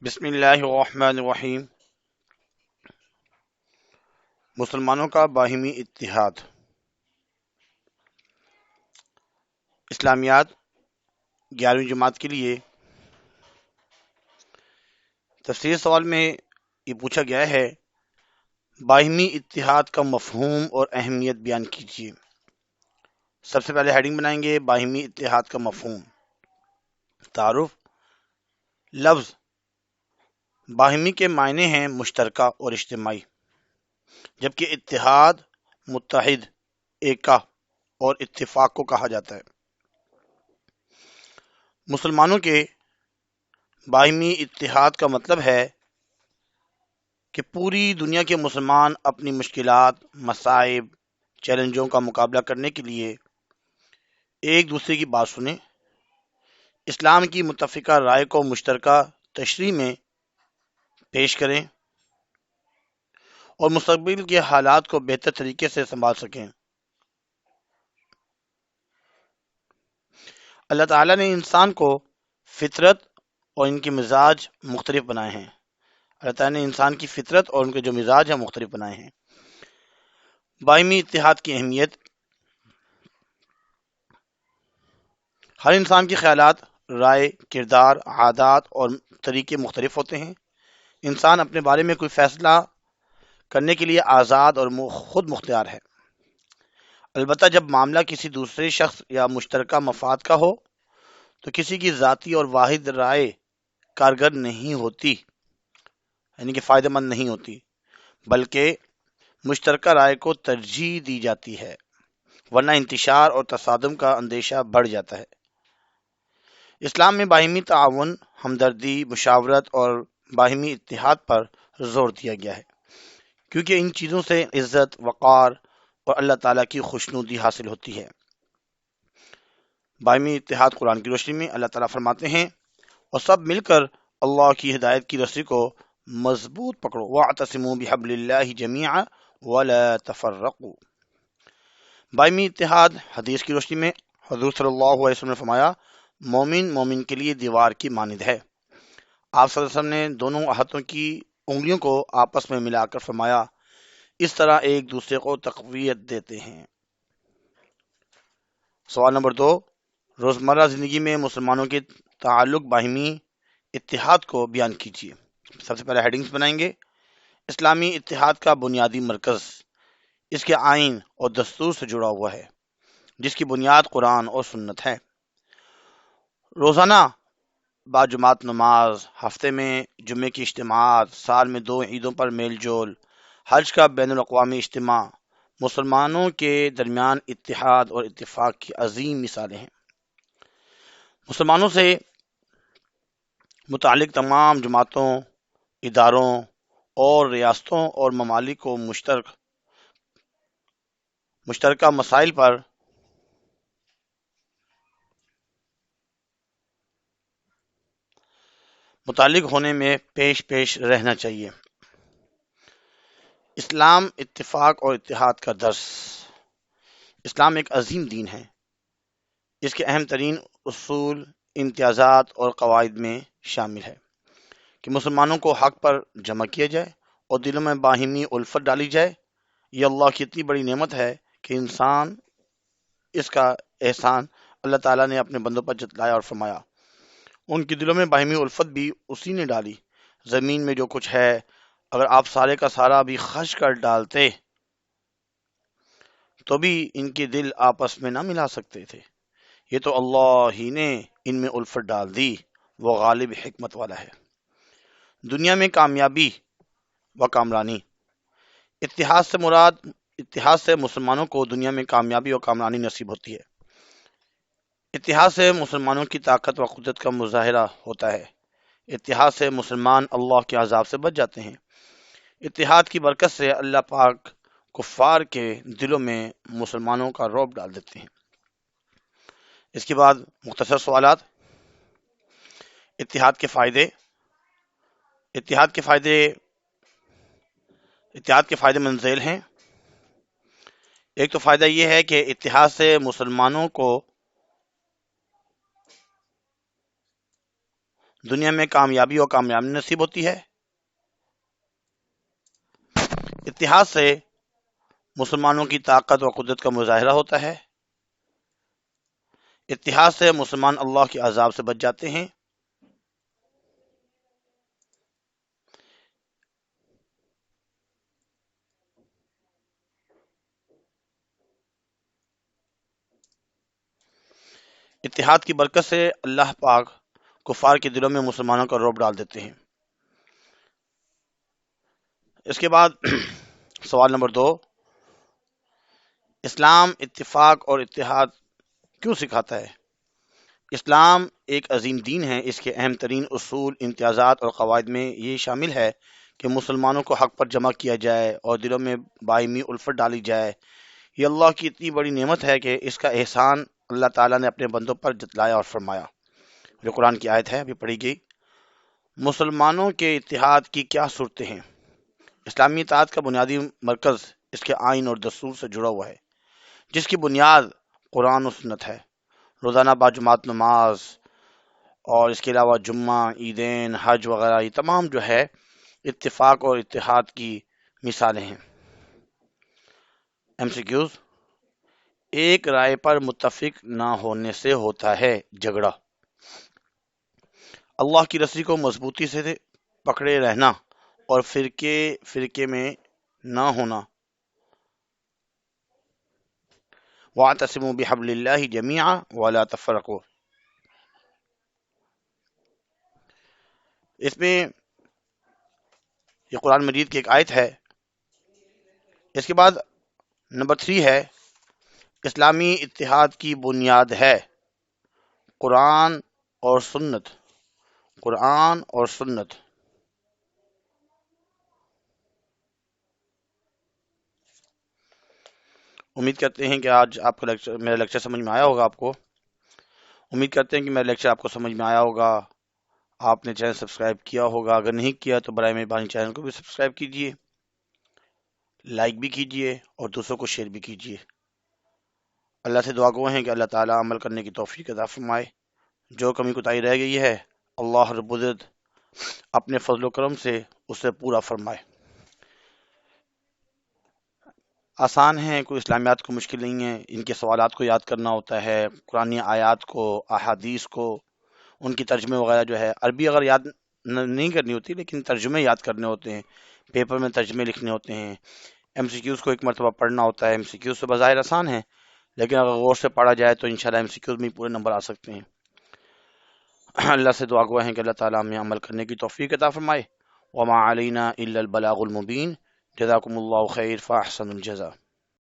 بسم اللہ الرحمن الرحیم۔ مسلمانوں کا باہمی اتحاد۔ اسلامیات 11ویں جماعت کے لیے تفسیر سوال میں یہ پوچھا گیا ہے، باہمی اتحاد کا مفہوم اور اہمیت بیان کیجیے۔ سب سے پہلے ہیڈنگ بنائیں گے باہمی اتحاد کا مفہوم۔ تعارف۔ لفظ باہمی کے معنی ہیں مشترکہ اور اجتماعی، جبکہ اتحاد متحد، ایکا اور اتفاق کو کہا جاتا ہے۔ مسلمانوں کے باہمی اتحاد کا مطلب ہے کہ پوری دنیا کے مسلمان اپنی مشکلات، مصائب، چیلنجوں کا مقابلہ کرنے کے لیے ایک دوسرے کی بات سنیں، اسلام کی متفقہ رائے کو مشترکہ تشریح میں پیش کریں اور مستقبل کے حالات کو بہتر طریقے سے سنبھال سکیں۔ اللہ تعالیٰ نے انسان کو فطرت اور ان کے مزاج مختلف بنائے ہیں۔ اللہ تعالیٰ نے انسان کی فطرت اور ان کے جو مزاج ہیں مختلف بنائے ہیں۔ باہمی اتحاد کی اہمیت۔ ہر انسان کے خیالات، رائے، کردار، عادات اور طریقے مختلف ہوتے ہیں۔ انسان اپنے بارے میں کوئی فیصلہ کرنے کے لیے آزاد اور خود مختار ہے، البتہ جب معاملہ کسی دوسرے شخص یا مشترکہ مفاد کا ہو تو کسی کی ذاتی اور واحد رائے کارگر نہیں ہوتی، یعنی کہ فائدہ مند نہیں ہوتی، بلکہ مشترکہ رائے کو ترجیح دی جاتی ہے، ورنہ انتشار اور تصادم کا اندیشہ بڑھ جاتا ہے۔ اسلام میں باہمی تعاون، ہمدردی، مشاورت اور باہمی اتحاد پر زور دیا گیا ہے، کیونکہ ان چیزوں سے عزت، وقار اور اللہ تعالیٰ کی خوشنودی حاصل ہوتی ہے۔ باہمی اتحاد قرآن کی روشنی میں اللہ تعالیٰ فرماتے ہیں، اور سب مل کر اللہ کی ہدایت کی رسی کو مضبوط پکڑو، وَاعْتَصِمُوا بِحَبْلِ اللَّهِ جَمِيعًا وَلَا تَفَرَّقُوا۔ باہمی اتحاد حدیث کی روشنی میں حضور صلی اللہ علیہ وسلم نے فرمایا، مومن مومن کے لیے دیوار کی مانند ہے۔ آپ صلی اللہ علیہ وسلم نے دونوں ہاتھوں کی انگلیوں کو آپس میں ملا کر فرمایا، اس طرح ایک دوسرے کو تقویت دیتے ہیں۔ سوال نمبر 2، روزمرہ زندگی میں مسلمانوں کے تعلق باہمی اتحاد کو بیان کیجیے۔ سب سے پہلے ہیڈنگز بنائیں گے، اسلامی اتحاد کا بنیادی مرکز اس کے آئین اور دستور سے جڑا ہوا ہے، جس کی بنیاد قرآن اور سنت ہے۔ روزانہ باجماعت نماز، ہفتے میں جمعے کی اجتماعات، سال میں 2 عیدوں پر میل جول، حج کا بین الاقوامی اجتماع مسلمانوں کے درمیان اتحاد اور اتفاق کی عظیم مثالیں ہیں۔ مسلمانوں سے متعلق تمام جماعتوں، اداروں اور ریاستوں اور ممالک کو مشترکہ مسائل پر متعلق ہونے میں پیش رہنا چاہیے۔ اسلام اتفاق اور اتحاد کا درس۔ اسلام ایک عظیم دین ہے۔ اس کے اہم ترین اصول، امتیازات اور قواعد میں شامل ہے کہ مسلمانوں کو حق پر جمع کیا جائے اور دلوں میں باہمی الفت ڈالی جائے۔ یہ اللہ کی اتنی بڑی نعمت ہے کہ اس کا احسان اللہ تعالیٰ نے اپنے بندوں پر جتلایا اور فرمایا، ان کے دلوں میں باہمی الفت بھی اسی نے ڈالی۔ زمین میں جو کچھ ہے اگر آپ سارے کا سارا بھی خرچ کر ڈالتے تو بھی ان کے دل آپس میں نہ ملا سکتے تھے۔ یہ تو اللہ ہی نے ان میں الفت ڈال دی، وہ غالب حکمت والا ہے۔ دنیا میں کامیابی و کامرانی۔ اتحاد سے مسلمانوں کو دنیا میں کامیابی و کامرانی نصیب ہوتی ہے۔ اتحاد سے مسلمانوں کی طاقت و قدرت کا مظاہرہ ہوتا ہے۔ اتحاد سے مسلمان اللہ کے عذاب سے بچ جاتے ہیں۔ اتحاد کی برکت سے اللہ پاک کفار کے دلوں میں مسلمانوں کا رعب ڈال دیتے ہیں۔ اس کے بعد مختصر سوالات۔ اتحاد کے فائدے۔ اتحاد کے فائدے منزل ہیں۔ ایک تو فائدہ یہ ہے کہ اتحاد سے مسلمانوں کو دنیا میں کامیابی اور کامیابی نصیب ہوتی ہے۔ اتحاد سے مسلمانوں کی طاقت اور قدرت کا مظاہرہ ہوتا ہے۔ اتحاد سے مسلمان اللہ کے عذاب سے بچ جاتے ہیں۔ اتحاد کی برکت سے اللہ پاک کفار کے دلوں میں مسلمانوں کا رعب ڈال دیتے ہیں۔ اس کے بعد سوال نمبر 2، اسلام اتفاق اور اتحاد کیوں سکھاتا ہے؟ اسلام ایک عظیم دین ہے۔ اس کے اہم ترین اصول، امتیازات اور قواعد میں یہ شامل ہے کہ مسلمانوں کو حق پر جمع کیا جائے اور دلوں میں باہمی الفت ڈالی جائے۔ یہ اللہ کی اتنی بڑی نعمت ہے کہ اس کا احسان اللہ تعالیٰ نے اپنے بندوں پر جتلایا اور فرمایا۔ جو قرآن کی آیت ہے ابھی پڑھی گئی۔ مسلمانوں کے اتحاد کی کیا صورتیں ہیں؟ اسلامی اتحاد کا بنیادی مرکز اس کے آئین اور دستور سے جڑا ہوا ہے، جس کی بنیاد قرآن و سنت ہے۔ روزانہ باجماعت نماز اور اس کے علاوہ جمعہ، عیدین، حج وغیرہ، یہ تمام جو ہے اتفاق اور اتحاد کی مثالیں ہیں۔ MCQs: ایک رائے پر متفق نہ ہونے سے ہوتا ہے جھگڑا۔ اللہ کی رسی کو مضبوطی سے پکڑے رہنا اور فرقے میں نہ ہونا۔ وَاعْتَصِمُوا بِحَبْلِ اللَّهِ جَمِيعًا وَلَا تَفَرَّقُوا۔ اس میں یہ قرآن مجید کی ایک آیت ہے۔ اس کے بعد نمبر 3 ہے، اسلامی اتحاد کی بنیاد ہے قرآن اور سنت۔ قرآن اور سنت۔ امید کرتے ہیں کہ آج آپ کو میرا لیکچر سمجھ میں آیا ہوگا۔ آپ کو امید کرتے ہیں کہ میرا لیکچر آپ کو سمجھ میں آیا ہوگا۔ آپ نے چینل سبسکرائب کیا ہوگا، اگر نہیں کیا تو برائے مہربانی چینل کو بھی سبسکرائب کیجیے، لائک بھی کیجیے اور دوسروں کو شیئر بھی کیجیے۔ اللہ سے دعا گو ہیں کہ اللہ تعالیٰ عمل کرنے کی توفیق عطا فرمائے۔ جو کمی کوتاہی رہ گئی ہے اللہ رب العزت اپنے فضل و کرم سے اسے پورا فرمائے۔ آسان ہیں، کوئی اسلامیات کو مشکل نہیں ہے۔ ان کے سوالات کو یاد کرنا ہوتا ہے، قرآن آیات کو، احادیث کو، ان کی ترجمے وغیرہ جو ہے عربی اگر یاد نہیں کرنی ہوتی لیکن ترجمے یاد کرنے ہوتے ہیں، پیپر میں ترجمے لکھنے ہوتے ہیں۔ MCQs کو ایک مرتبہ پڑھنا ہوتا ہے۔ MCQs تو بظاہر آسان ہے لیکن اگر غور سے پڑھا جائے تو انشاءاللہ MCQs میں پورے نمبر آ سکتے ہیں۔ اللہ سے دعا گو ہیں کہ اللہ تعالیٰ ہمیں عمل کرنے کی توفیق عطا فرمائے۔ وما علینا الا البلاغ المبین۔ جزاکم اللہ خیر فاحسن الجزا۔